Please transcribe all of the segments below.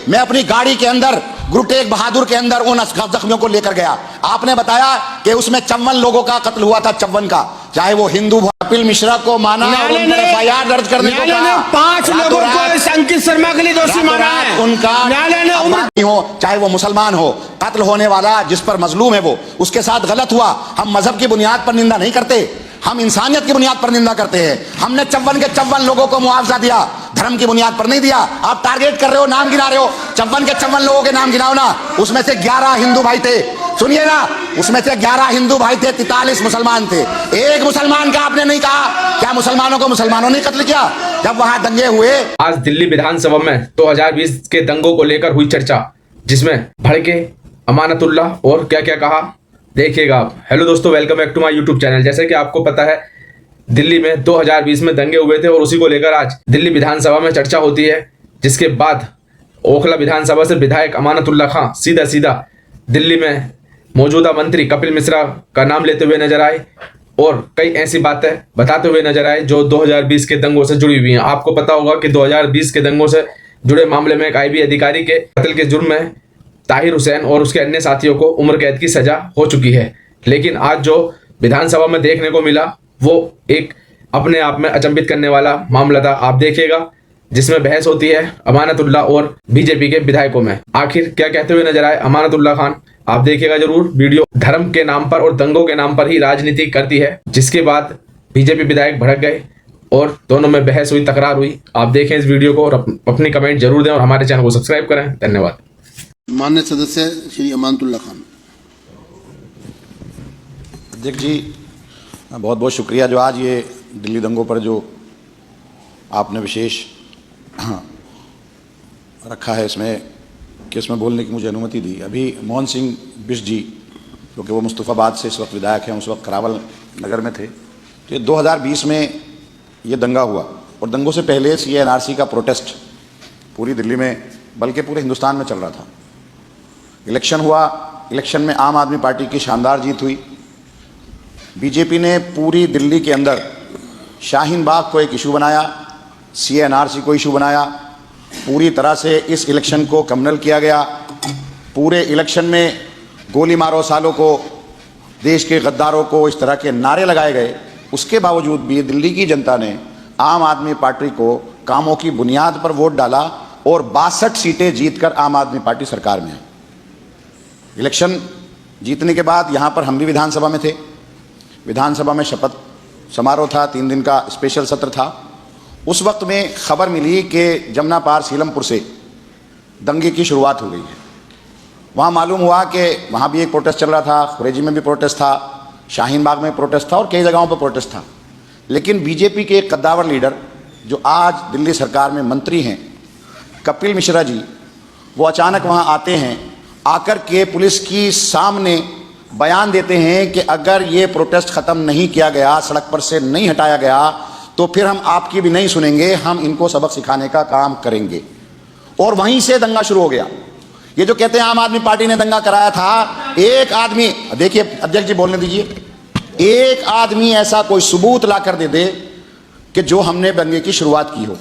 मैं अपनी गाड़ी के अंदर गुरु तेग बहादुर के अंदर उन जख्मियों को लेकर गया। आपने बताया कि उसमें 54 लोगों का कत्ल हुआ था, 54 का, चाहे वो हिंदू। कपिल मिश्रा को माना और उन पर एफआईआर दर्ज करने को कहा। 5 लोगों को अंकित शर्मा के लिए दोषी माना है। उनका हो, चाहे वो मुसलमान हो, कत्ल होने वाला जिस पर मजलूम है वो, उसके साथ गलत हुआ। हम मजहब की बुनियाद पर निंदा नहीं करते, हम इंसानियत की बुनियाद पर निंदा करते हैं। हमने 54 के 54 लोगों को मुआवजा दिया, धर्म की बुनियाद पर नहीं दिया। आप टारगेट कर रहे हो, नाम गिना रहे हो। 54 के 54 लोगों के नाम गिनाओ ना, उसमें से 11 हिंदू भाई थे। सुनिए ना, उसमें से 11 हिंदू भाई थे, 43 मुसलमान थे। एक मुसलमान का आपने नहीं कहा। क्या मुसलमानों को मुसलमानों ने कत्ल किया जब वहां दंगे हुए? आज दिल्ली विधानसभा में 2020 के दंगों को लेकर हुई चर्चा, जिसमें भड़के अमानतुल्लाह और क्या क्या कहा, देखिएगा आप। हेलो दोस्तों, welcome back to my YouTube channel. जैसे कि आपको पता है, दिल्ली में 2020 में दंगे हुए थे और उसी को लेकर आज दिल्ली विधानसभा में चर्चा होती है। जिसके बाद ओखला विधानसभा से विधायक अमानतुल्लाह खां सीधा दिल्ली में मौजूदा मंत्री कपिल मिश्रा का नाम लेते हुए नजर आए और कई ऐसी बातें बताते हुए नजर आए जो 2020 के दंगों से जुड़ी हुई हैं। आपको पता होगा कि 2020 के दंगों से जुड़े मामले में एक IB अधिकारी के कत्ल के जुर्म में ताहिर हुसैन और उसके अन्य साथियों को उम्र कैद की सजा हो चुकी है। लेकिन आज जो विधानसभा में देखने को मिला वो एक अपने आप में अचंभित करने वाला मामला था। आप देखिएगा, जिसमें बहस होती है अमानतुल्लाह और बीजेपी के विधायकों में। आखिर क्या कहते हुए नजर आए अमानतुल्लाह खान, आप देखिएगा जरूर। वीडियो धर्म के नाम पर और दंगों के नाम पर ही राजनीति करती है, जिसके बाद बीजेपी विधायक भड़क गए और दोनों में बहस हुई, तकरार हुई। आप देखें इस वीडियो को और अपनी कमेंट जरूर दें और हमारे चैनल को सब्सक्राइब करें। धन्यवाद। माननीय सदस्य श्री अमानतुल्लाह खान। अध्यक्ष जी, बहुत बहुत शुक्रिया जो आज ये दिल्ली दंगों पर जो आपने विशेष रखा है इसमें कि इसमें बोलने की मुझे अनुमति दी। अभी मोहन सिंह बिष्ट जी, क्योंकि वो मुस्तफ़ाबाद से इस वक्त विधायक हैं, उस वक्त करावल नगर में थे। तो ये 2020 में ये दंगा हुआ और दंगों से पहले CNRC का प्रोटेस्ट पूरी दिल्ली में, बल्कि पूरे हिंदुस्तान में चल रहा था। इलेक्शन हुआ, इलेक्शन में आम आदमी पार्टी की शानदार जीत हुई। बीजेपी ने पूरी दिल्ली के अंदर शाहीन बाग को एक इशू बनाया, CNRC को इशू बनाया। पूरी तरह से इस इलेक्शन को कम्युनल किया गया। पूरे इलेक्शन में गोली मारो सालों को, देश के गद्दारों को, इस तरह के नारे लगाए गए। उसके बावजूद भी दिल्ली की जनता ने आम आदमी पार्टी को कामों की बुनियाद पर वोट डाला और 62 सीटें जीतकर आम आदमी पार्टी सरकार में है। इलेक्शन जीतने के बाद यहाँ पर हम भी विधानसभा में थे। विधानसभा में शपथ समारोह था, 3 दिन का स्पेशल सत्र था। उस वक्त में खबर मिली कि जमुना पार सीलमपुर से दंगे की शुरुआत हो गई है। वहाँ मालूम हुआ कि वहाँ भी एक प्रोटेस्ट चल रहा था, खुरेजी में भी प्रोटेस्ट था, शाहीन बाग में प्रोटेस्ट था और कई जगहों पर प्रोटेस्ट था। लेकिन बीजेपी के एक कद्दावर लीडर जो आज दिल्ली सरकार में मंत्री हैं, कपिल मिश्रा जी, वो अचानक वहाँ आते हैं। आकर के पुलिस की सामने बयान देते हैं कि अगर ये प्रोटेस्ट ख़त्म नहीं किया गया, सड़क पर से नहीं हटाया गया, तो फिर हम आपकी भी नहीं सुनेंगे, हम इनको सबक सिखाने का काम करेंगे। और वहीं से दंगा शुरू हो गया। ये जो कहते हैं आम आदमी पार्टी ने दंगा कराया था, एक आदमी, देखिए अध्यक्ष जी बोलने दीजिए, एक आदमी ऐसा कोई सबूत ला कर दे दे कि जो हमने दंगे की शुरुआत की हो।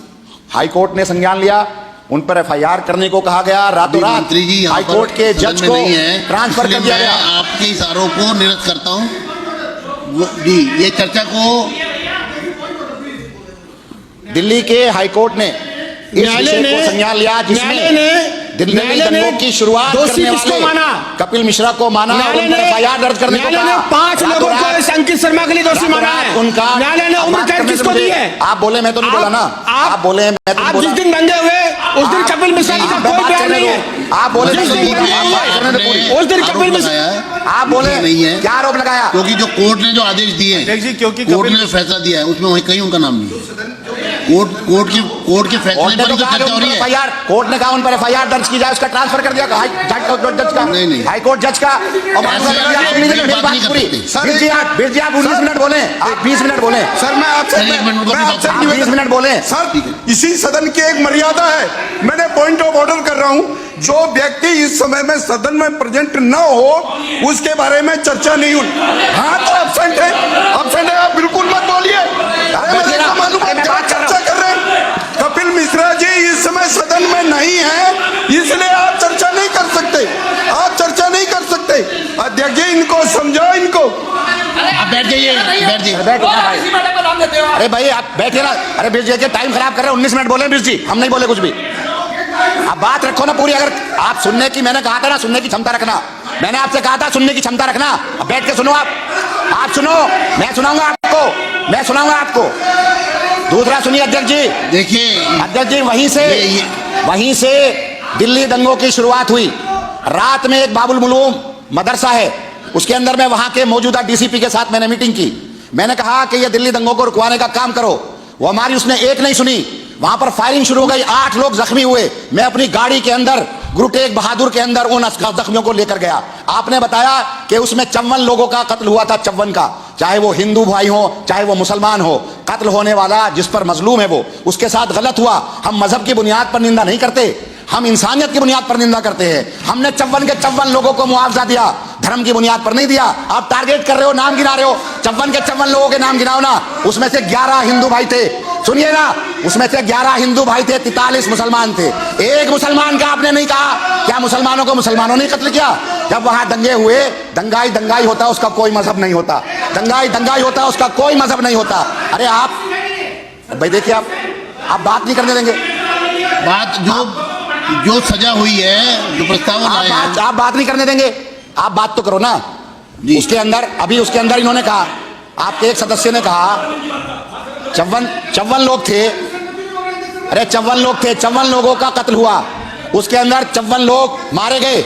हाई कोर्ट ने संज्ञान लिया, उन पर FIR करने को कहा गया। रातों रात हाई कोर्ट के जज को ट्रांसफर कर दिया गया। आपके इशारों को निरस्त करता हूं जी। ये चर्चा को दिल्ली के हाई कोर्ट ने इस विषय को संज्ञान लिया, जिसमें दिल्ली में दंगों की शुरुआत करने वाले कपिल मिश्रा को माना और उन पर FIR दर्ज करने को कहा। 5 लोगों को अंकित शर्मा के लिए दोषी माना है। उनका न्यायालय ने उम्र कैद किसको दी है? आप बोले, मैं तो नहीं बोला ना। आप बोले, मैं तो आप जिस दिन दंगे हुए उस दिन कपिल मिश्रा का कोई बयान नहीं है। आप बोले, उस दिन कपिल मिश्रा, आप बोले क्या आरोप लगाया? क्योंकि जो कोर्ट ने जो आदेश दिए हैं, कोर्ट ने जो फैसला दिया है, उसमें वहीं कहीं उनका नाम नहीं है। कोर्ट के फैसले पर जो चर्चा हो रही है, कोर्ट ने कहा उन पर FIR दर्ज की जाए, उसका ट्रांसफर कर दिया जज का, नहीं हाई कोर्ट जज का। और मेरी बात पूरी, बिरजी आप 19 मिनट बोले, आप 20 मिनट बोले। सर मैं आपसे 20 मिनट बोले सर। इसी सदन की एक मर्यादा है, मैंने पॉइंट ऑफ ऑर्डर कर रहा हूँ। जो व्यक्ति इस समय में सदन में प्रेजेंट न हो उसके बारे में चर्चा नहीं हुई। हाँ तो एब्सेंट है, आप बिल्कुल मत बोलिए। चर्चा कर रहे हैं। कपिल मिश्रा जी इस समय सदन में नहीं है, इसलिए बैठ भाई। इसी मैटर का नाम लेते हो आप। अरे भाई आप बैठिए ना। अरे बिश जी के टाइम खराब कर रहे हैं। 19 मिनट बोले बिश जी, हम नहीं बोले कुछ भी। आप बात रखो ना पूरी। अगर आप सुनने की, मैंने कहा था ना सुनने की क्षमता रखना, मैंने आपसे कहा था सुनने की क्षमता रखना। अब बैठ के सुनो आप सुनो, मैं सुनाऊंगा आपको, मैं सुनाऊंगा आपको। दूसरा सुनिए अध्यक्ष जी। देखिए अध्यक्ष जी, वहीं से दिल्ली दंगों की शुरुआत हुई। रात में एक बाबुल मुलूम मदरसा है, उसके अंदर में वहां के मौजूदा डीसीपी के साथ मैंने मीटिंग की। मैंने कहा कि ये दिल्ली दंगों को रुकवाने का काम करो। वो हमारी उसने एक नहीं सुनी। वहां पर फायरिंग शुरू हो गई, 8 लोग जख्मी हुए। मैं अपनी गाड़ी के अंदर गुरु तेग बहादुर के अंदर उन जख्मियों को लेकर गया। आपने बताया कि उसमें 54 लोगों का कत्ल हुआ था, 54 का, चाहे वो हिंदू भाई हो चाहे वो मुसलमान हो। कत्ल होने वाला जिस पर मजलूम है वो, उसके साथ गलत हुआ। हम मजहब की बुनियाद पर निंदा नहीं करते, हम इंसानियत की बुनियाद पर निंदा करते हैं। हमने 54 के 54 लोगों को मुआवजा दिया, धर्म की बुनियाद पर नहीं दिया। आप टारगेट कर रहे हो, नाम गिना रहे हो। 54 के 54 लोगों के नाम गिनाओ ना। उसमें से 11 हिंदू भाई थे, सुनिए ना, उसमें से 11 हिंदू भाई थे, 43 मुसलमान थे। एक मुसलमान का आपने नहीं कहा। क्या मुसलमानों को मुसलमानों ने कत्ल किया? जब वहां दंगे हुए, दंगाई दंगाई होता है, उसका कोई मजहब नहीं होता। दंगाई दंगाई होता है, उसका कोई मजहब नहीं होता। अरे आप भाई देखिए, आप बात नहीं करने देंगे। बात जो सजा हुई है, जो प्रस्ताव लाए हैं, आप बात नहीं करने देंगे। आप बात तो करो ना। उसके अंदर इन्होंने कहा, आपके एक सदस्य ने कहा 54 लोग थे। अरे 54 लोग थे, 54 लोगों का कत्ल हुआ। उसके अंदर 54 लोग मारे गए,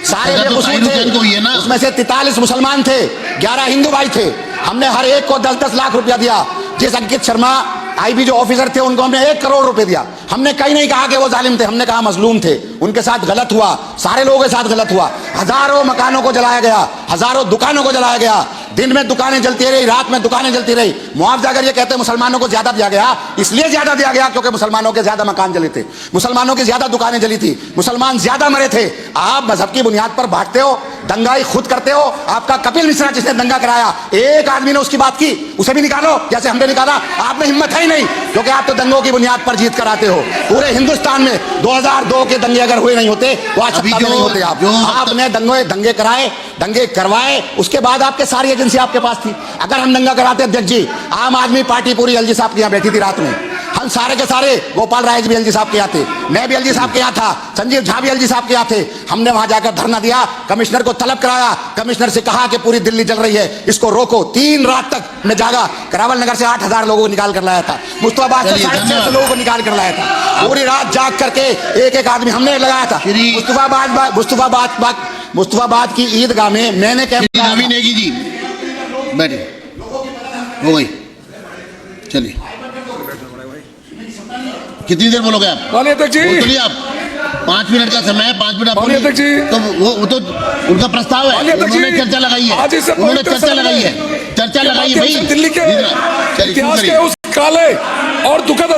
सारे बेकसूर थे। उसमें से 43 मुसलमान थे, 11 हिंदू भाई थे। हमने हर एक को 10-10 लाख रुपया दिया। जिस अंकित शर्मा आईबी जो ऑफिसर थे, उनको हमने 1 करोड़ रुपए दिया। हमने कहीं नहीं कहा कि वो जालिम थे, हमने कहा मजलूम थे, उनके साथ गलत हुआ, सारे लोगों के साथ गलत हुआ। हजारों मकानों को जलाया गया, हजारों दुकानों को जलाया गया। दिन में दुकानें जलती रही, रात में दुकानें जलती रही। मुआवजा अगर ये कहते हैं मुसलमानों को ज्यादा दिया गया, इसलिए ज्यादा दिया गया क्योंकि मुसलमानों के ज्यादा मकान जले थे, मुसलमानों की ज्यादा दुकानें जली थी, मुसलमान ज्यादा मरे थे। आप मजहब की बुनियाद पर बांटते हो, दंगाई खुद करते हो। आपका कपिल मिश्रा जिसने दंगा कराया, एक आदमी ने उसकी बात की, उसे भी निकालो जैसे हमने निकाला। आप में हिम्मत है ही नहीं, क्योंकि आप तो दंगों की बुनियाद पर जीत कर आते हो। पूरे हिंदुस्तान में 2002 के दंगे अगर हुए नहीं होते, वो आज सत्ता में नहीं होते। आपने दंगे कराए, दंगे करवाए, उसके बाद आपके सारी एजेंसी आपके पास थी। अगर हम दंगा कराते अध्यक्ष जी, आम आदमी पार्टी पूरी एलजी साहब के यहाँ बैठी थी रात में। हम सारे के सारे, गोपाल राय भी एलजी साहब के यहाँ थे, मैं भी एलजी साहब के यहाँ था, संजीव झा भी एलजी साहब के यहाँ थे। हमने वहां जाकर धरना दिया, कमिश्नर को तलब कराया, कमिश्नर से कहा कि पूरी दिल्ली जल रही है, इसको रोको। 3 रात तक मैं जागा। करावल नगर से 8000 लोगों को निकाल कर लाया था, मुस्तफाबाद से 650 लोगों को निकाल कर लाया था। पूरी रात जाग करके एक आदमी हमने लगाया था। मुस्तफाबाद की ईदगाह में मैंने नवीन नेगी जी बैठे हो गई। चलिए, कितनी देर बोलोगे आप? बोलिए आप। 5 मिनट का समय है, 5 मिनट आप बोलिए। तो वो तो उनका प्रस्ताव है, उन्होंने चर्चा लगाई है, उन्होंने चर्चा लगाई है, चर्चा लगाई है भाई। दिल्ली के इतिहास के उस काले और दुखद